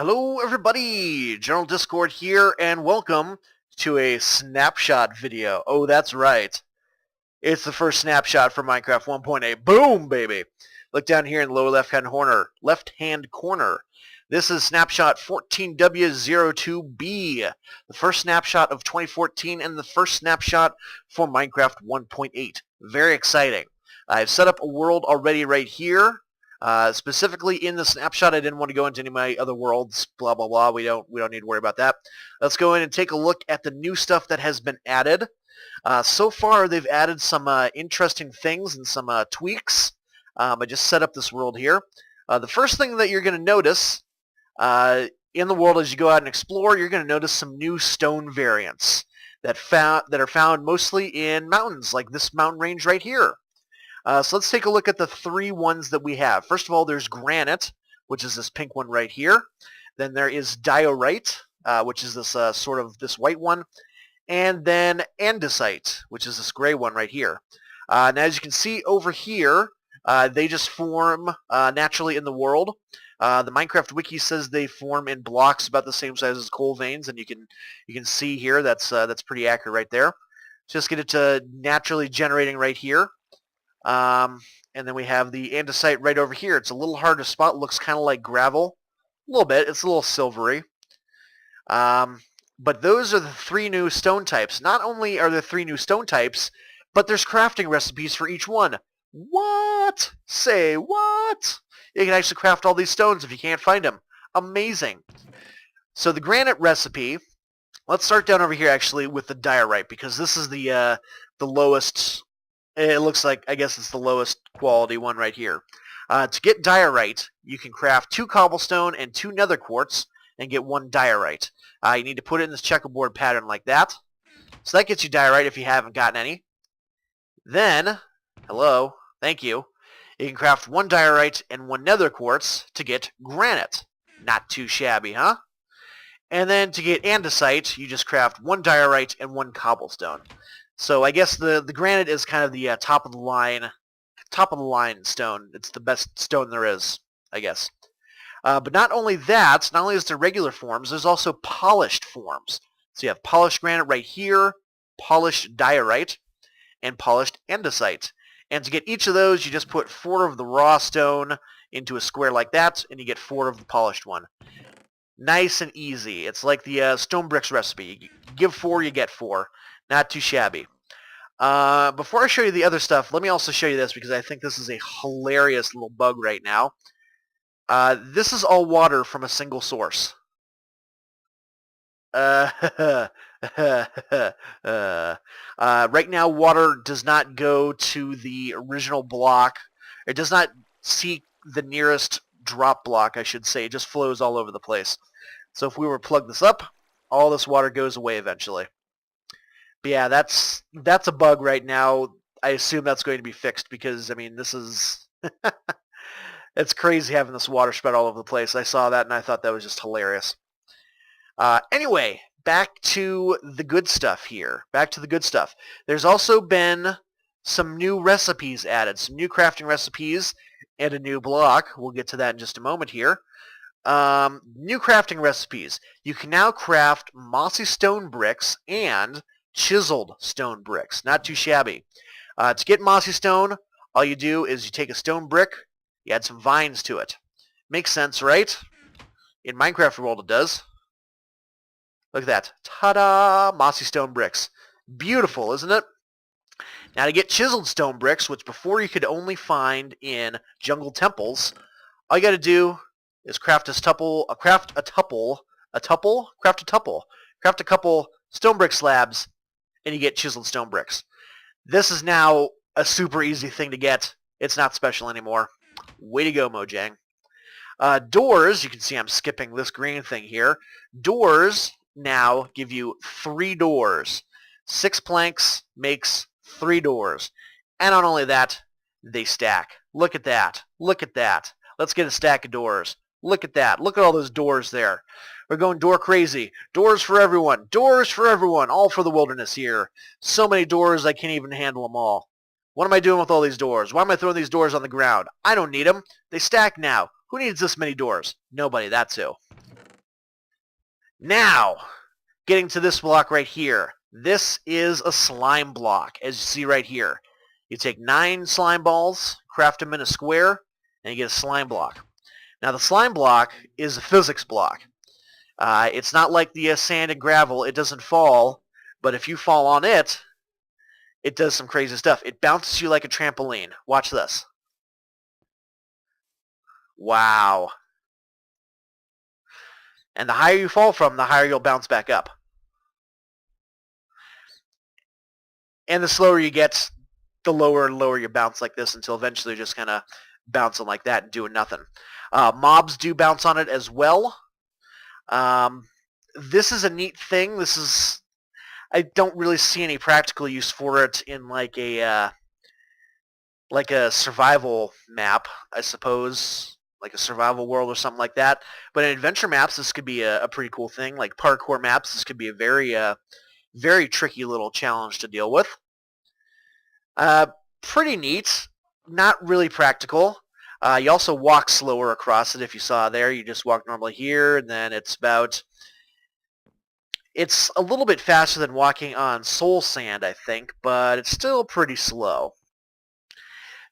Hello everybody, General Discord here, and welcome to a snapshot video. Oh, that's right. It's the first snapshot for Minecraft 1.8. Boom, baby! Look down here in the lower left-hand corner. This is snapshot 14W02B, the first snapshot of 2014 and the first snapshot for Minecraft 1.8. Very exciting. I've set up a world already right here. Specifically in the snapshot, I didn't want to go into any of my other worlds. Blah blah blah. We don't need to worry about that. Let's go in and take a look at the new stuff that has been added. So far, they've added some interesting things and some tweaks. I just set up this world here. The first thing that you're going to notice in the world as you go out and explore, you're going to notice some new stone variants that are found mostly in mountains, like this mountain range right here. So let's take a look at the three ones that we have. First of all, there's granite, which is this pink one right here. Then there is diorite, which is this sort of this white one. And then andesite, which is this gray one right here. Now, as you can see over here, they just form naturally in the world. The Minecraft wiki says they form in blocks about the same size as coal veins, and you can see here that's pretty accurate right there. Just get it to naturally generating right here. And then we have the andesite right over here. It's a little hard to spot. It looks kind of like gravel. A little bit. It's a little silvery. But those are the three new stone types. Not only are there three new stone types, but there's crafting recipes for each one. What? Say what? You can actually craft all these stones if you can't find them. Amazing. So the granite recipe, let's start down over here actually with the diorite, because this is the lowest. It looks like, I guess it's the lowest quality one right here. To get diorite, you can craft 2 cobblestone and 2 nether quartz and get 1 diorite. You need to put it in this checkerboard pattern like that. So that gets you diorite if you haven't gotten any. Then, hello, thank you, you can craft 1 diorite and 1 nether quartz to get granite. Not too shabby, huh? And then to get andesite, you just craft 1 diorite and 1 cobblestone. So I guess the granite is kind of the top of the line stone. It's the best stone there is, I guess. But not only that, not only is there regular forms, there's also polished forms. So you have polished granite right here, polished diorite, and polished andesite. And to get each of those, you just put 4 of the raw stone into a square like that, and you get 4 of the polished one. Nice and easy. It's like the stone bricks recipe. You give 4, you get 4. Not too shabby. Before I show you the other stuff, let me also show you this, because I think this is a hilarious little bug right now. This is all water from a single source. Right now, water does not go to the original block. It does not seek the nearest drop block, I should say. It just flows all over the place. So if we were to plug this up, all this water goes away eventually. But yeah, that's a bug right now. I assume that's going to be fixed, because, I mean, this is... it's crazy having this water spread all over the place. I saw that and I thought that was just hilarious. Anyway, back to the good stuff here. Back to the good stuff. There's also been some new recipes added. Some new crafting recipes and a new block. We'll get to that in just a moment here. New crafting recipes. You can now craft mossy stone bricks and chiseled stone bricks. Not too shabby. To get mossy stone, all you do is you take a stone brick, you add some vines to it. Makes sense, right? In Minecraft world it does. Look at that. Ta-da! Mossy stone bricks. Beautiful, isn't it? Now to get chiseled stone bricks, which before you could only find in jungle temples, all you gotta do is craft a couple stone brick slabs, and you get chiseled stone bricks. This is now a super easy thing to get. It's not special anymore. Way to go, Mojang. Doors, you can see I'm skipping this green thing here. Doors now give you 3 doors. 6 planks makes 3 doors. And not only that, they stack. Look at that. Look at that. Let's get a stack of doors. Look at that. Look at all those doors there. We're going door crazy. Doors for everyone. Doors for everyone. All for the wilderness here. So many doors I can't even handle them all. What am I doing with all these doors? Why am I throwing these doors on the ground? I don't need them. They stack now. Who needs this many doors? Nobody, that's who. Now, getting to this block right here. This is a slime block, as you see right here. You take 9 slime balls, craft them in a square, and you get a slime block. Now, the slime block is a physics block. It's not like the sand and gravel. It doesn't fall, but if you fall on it, it does some crazy stuff. It bounces you like a trampoline. Watch this. Wow. And the higher you fall from, the higher you'll bounce back up. And the slower you get, the lower and lower you bounce like this until eventually you're just kind of bouncing like that and doing nothing. Mobs do bounce on it as well. This is a neat thing. I don't really see any practical use for it in like a survival map, I suppose, like a survival world or something like that. But in adventure maps, this could be a pretty cool thing. Like parkour maps, this could be a very tricky little challenge to deal with. Pretty neat. Not really practical. You also walk slower across it. If you saw there, you just walk normally here, and then it's a little bit faster than walking on soul sand, I think, but it's still pretty slow.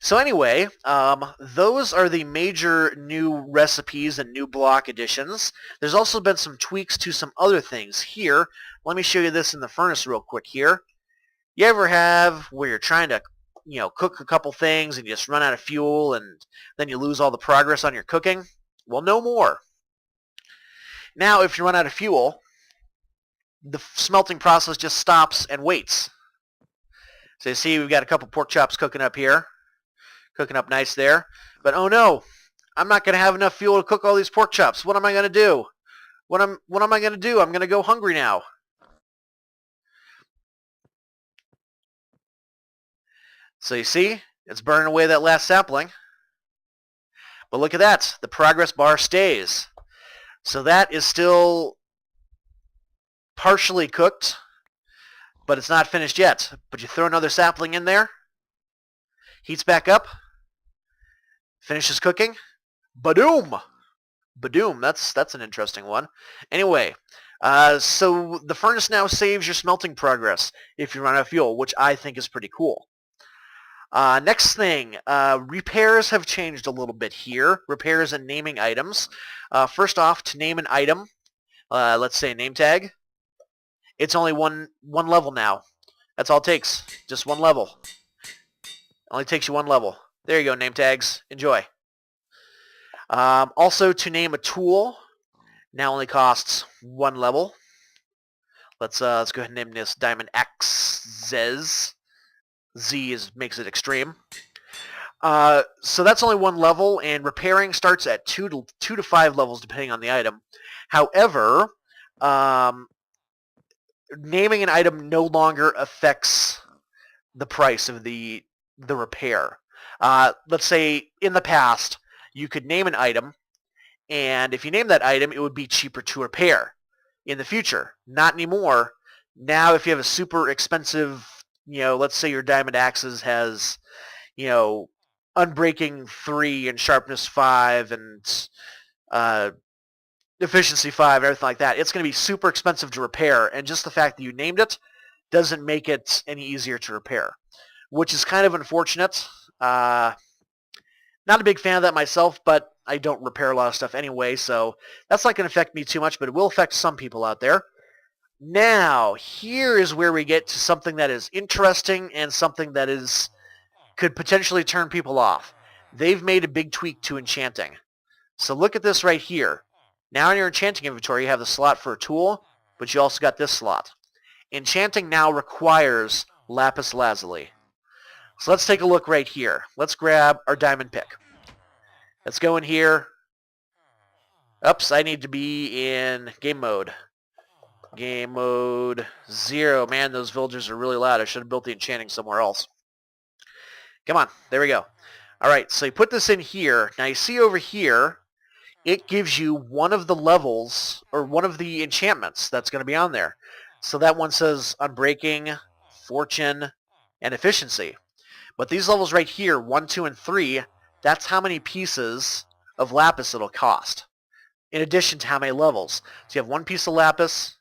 So anyway, those are the major new recipes and new block additions. There's also been some tweaks to some other things. Here, let me show you this in the furnace real quick here. You ever have where you're trying to, cook a couple things and you just run out of fuel and then you lose all the progress on your cooking? Well, no more. Now, if you run out of fuel, the smelting process just stops and waits. So you see we've got a couple pork chops cooking up here. Cooking up nice there. But oh no, I'm not going to have enough fuel to cook all these pork chops. What am I going to do? What am I going to do? I'm going to go hungry now. So you see, it's burning away that last sapling. But look at that. The progress bar stays. So that is still partially cooked, but it's not finished yet. But you throw another sapling in there, heats back up, finishes cooking, badoom! Badoom, that's an interesting one. Anyway, so the furnace now saves your smelting progress if you run out of fuel, which I think is pretty cool. Next thing, repairs have changed a little bit here. Repairs and naming items. First off, to name an item, let's say a name tag, it's only one level now. That's all it takes, just one level. Only takes you one level. There you go, name tags. Enjoy. Also, to name a tool, now only costs one level. Let's go ahead and name this Diamond Axes. Z makes it extreme. So that's only one level, and repairing starts at 2 to 5 levels depending on the item. However, naming an item no longer affects the price of the repair. Let's say in the past, you could name an item, and if you name that item, it would be cheaper to repair. In the future, not anymore. Now, if you have a super expensive, let's say your Diamond Axes has, Unbreaking 3 and Sharpness 5 and Efficiency 5 and everything like that, it's going to be super expensive to repair, and just the fact that you named it doesn't make it any easier to repair, which is kind of unfortunate. Not a big fan of that myself, but I don't repair a lot of stuff anyway, so that's not going to affect me too much, but it will affect some people out there. Now, here is where we get to something that is interesting and something that could potentially turn people off. They've made a big tweak to enchanting. So look at this right here. Now in your enchanting inventory, you have the slot for a tool, but you also got this slot. Enchanting now requires lapis lazuli. So let's take a look right here. Let's grab our diamond pick. Let's go in here. Oops, I need to be in game mode. Game mode 0. Man, those villagers are really loud. I should have built the enchanting somewhere else. Come on, there we go. All right, so you put this in here. Now you see over here, it gives you one of the levels, or one of the enchantments that's going to be on there. So that one says Unbreaking, Fortune, and Efficiency. But these levels right here, 1, 2, and 3, that's how many pieces of lapis it'll cost. in addition to how many levels. So you have one piece of lapis,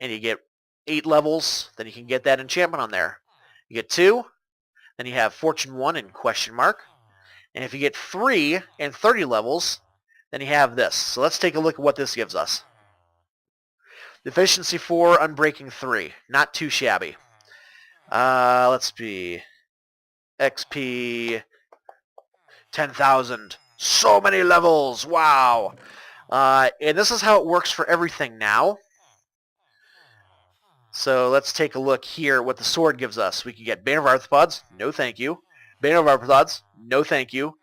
and you get 8 levels, then you can get that enchantment on there. You get 2, then you have Fortune 1 and question mark. And if you get 3 and 30 levels, then you have this. So let's take a look at what this gives us. Efficiency 4, Unbreaking 3. Not too shabby. Let's see. XP 10,000. So many levels. Wow. And this is how it works for everything now. So let's take a look here what the sword gives us. We can get Bane of Arthropods. No thank you. Bane of Arthropods. No thank you.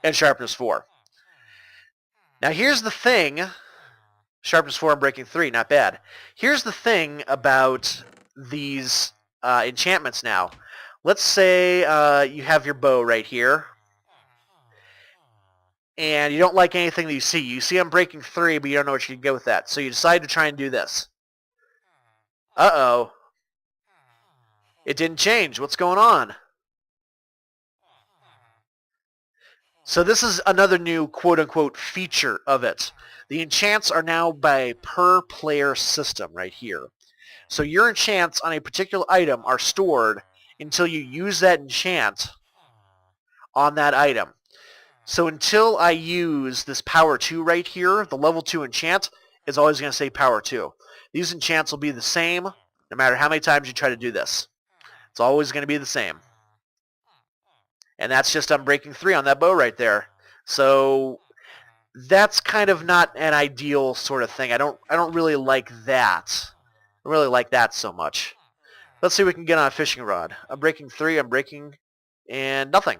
And Sharpness 4. Now here's the thing. Sharpness 4 and Breaking 3, not bad. Here's the thing about these enchantments now. Let's say you have your bow right here, and you don't like anything that you see. You see I'm Breaking 3, but you don't know what you can get with that. So you decide to try and do this. Uh-oh. It didn't change. What's going on? So this is another new quote-unquote feature of it. The enchants are now by per player system right here. So your enchants on a particular item are stored until you use that enchant on that item. So until I use this power 2 right here, the level 2 enchant is always going to say power 2. These enchants will be the same no matter how many times you try to do this. It's always going to be the same. And that's just Unbreaking 3 on that bow right there. So that's kind of not an ideal sort of thing. I don't really like that. I don't really like that so much. Let's see if we can get on a fishing rod. Unbreaking 3, Unbreaking, and nothing.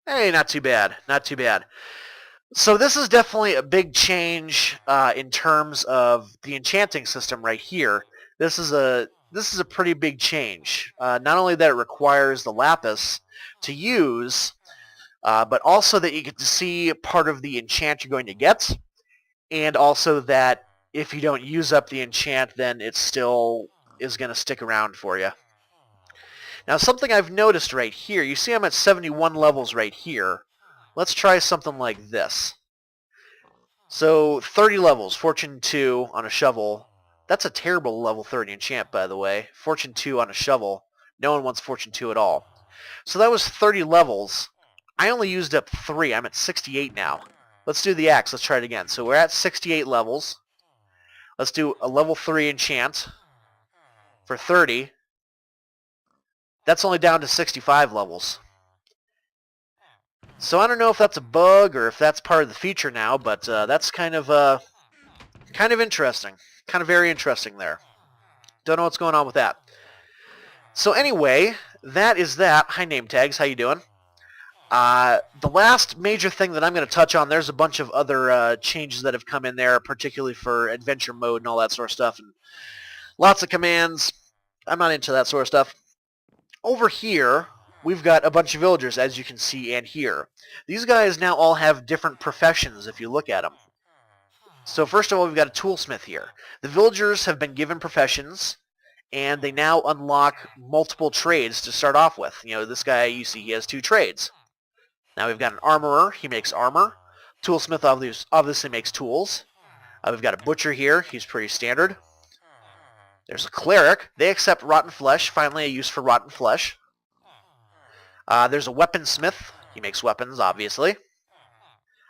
Hey, not too bad. Not too bad. So this is definitely a big change in terms of the enchanting system right here. This is a pretty big change. Not only that it requires the lapis to use, but also that you get to see part of the enchant you're going to get, and also that if you don't use up the enchant, then it still is going to stick around for you. Now something I've noticed right here, you see I'm at 71 levels right here. Let's try something like this. So 30 levels, Fortune 2 on a shovel. That's a terrible level 30 enchant, by the way. Fortune 2 on a shovel. No one wants Fortune 2 at all. So that was 30 levels. I only used up 3. I'm at 68 now. Let's do the axe. Let's try it again. So we're at 68 levels. Let's do a level 3 enchant for 30. That's only down to 65 levels. So I don't know if that's a bug or if that's part of the feature now, but that's kind of interesting. Kind of very interesting there. Don't know what's going on with that. So anyway, that is that. Hi, name tags. How you doing? The last major thing that I'm going to touch on, there's a bunch of other changes that have come in there, particularly for adventure mode and all that sort of stuff, and lots of commands. I'm not into that sort of stuff. Over here, we've got a bunch of villagers, as you can see and hear. These guys now all have different professions if you look at them. So first of all, we've got a toolsmith here. The villagers have been given professions, and they now unlock multiple trades to start off with. You know, this guy, you see, he has 2 trades. Now we've got an armorer. He makes armor. Toolsmith obviously makes tools. We've got a butcher here. He's pretty standard. There's a cleric. They accept rotten flesh. Finally, a use for rotten flesh. There's a weaponsmith. He makes weapons, obviously.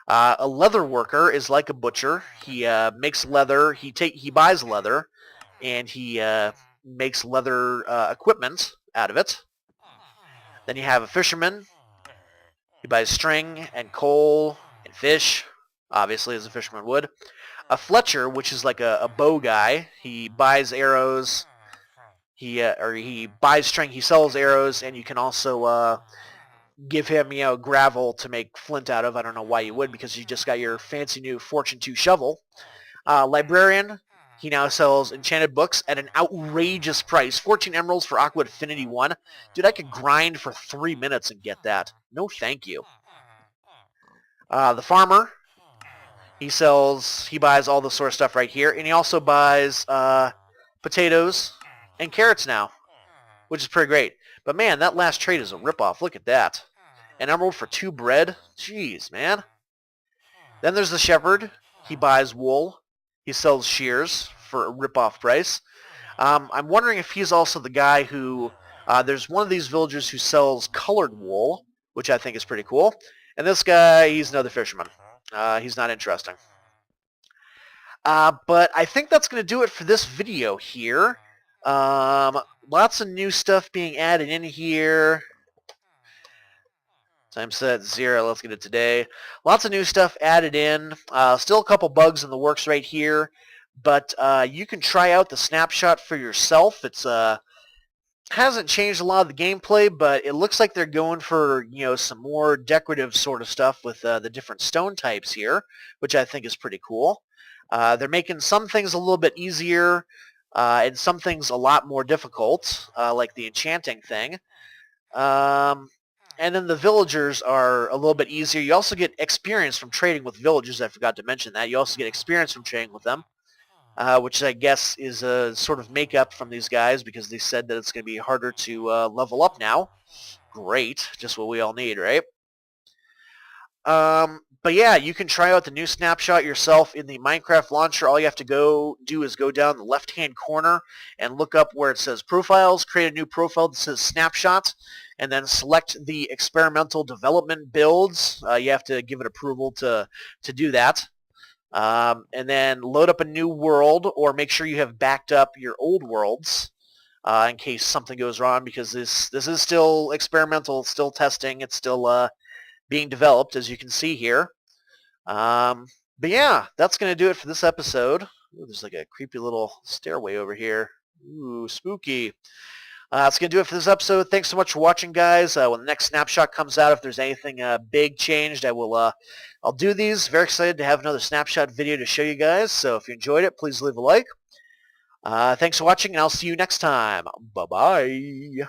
A leather worker is like a butcher. He makes leather. He buys leather, and he makes leather equipment out of it. Then you have a fisherman. He buys string and coal and fish, obviously, as a fisherman would. A fletcher, which is like a bow guy. He buys arrows. He buys string. He sells arrows, and you can also give him, gravel to make flint out of. I don't know why you would, because you just got your fancy new Fortune 2 shovel. Librarian, he now sells enchanted books at an outrageous price. 14 emeralds for Aqua Affinity 1. Dude, I could grind for 3 minutes and get that. No thank you. The farmer, he buys all this sort of stuff right here, and he also buys potatoes and carrots now, which is pretty great. But man, that last trade is a ripoff. Look at that. An emerald for 2 bread? Jeez, man. Then there's the shepherd. He buys wool. He sells shears for a rip-off price. I'm wondering if he's also the guy who, there's one of these villagers who sells colored wool, which I think is pretty cool. And this guy, he's another fisherman. He's not interesting. But I think that's going to do it for this video here. Lots of new stuff being added in here. Time set 0. Let's get it today. Lots of new stuff added in. Still a couple bugs in the works right here. But you can try out the Snapshot for yourself. It's hasn't changed a lot of the gameplay, but it looks like they're going for some more decorative sort of stuff with the different stone types here, which I think is pretty cool. They're making some things a little bit easier and some things a lot more difficult, like the enchanting thing. And then the villagers are a little bit easier. You also get experience from trading with villagers. I forgot to mention that. You also get experience from trading with them, which I guess is a sort of makeup from these guys because they said that it's going to be harder to level up now. Great. Just what we all need, right? But yeah, you can try out the new Snapshot yourself in the Minecraft launcher. All you have to do is go down the left-hand corner and look up where it says Profiles, create a new profile that says Snapshot, and then select the experimental development builds. You have to give it approval to do that. And then load up a new world, or make sure you have backed up your old worlds in case something goes wrong, because this is still experimental, it's still testing, it's still being developed, as you can see here. But yeah, that's going to do it for this episode. Ooh, there's like a creepy little stairway over here. Ooh, spooky. That's going to do it for this episode. Thanks so much for watching, guys. When the next Snapshot comes out, if there's anything big changed, I'll do these. Very excited to have another Snapshot video to show you guys. So if you enjoyed it, please leave a like. Thanks for watching, and I'll see you next time. Bye-bye.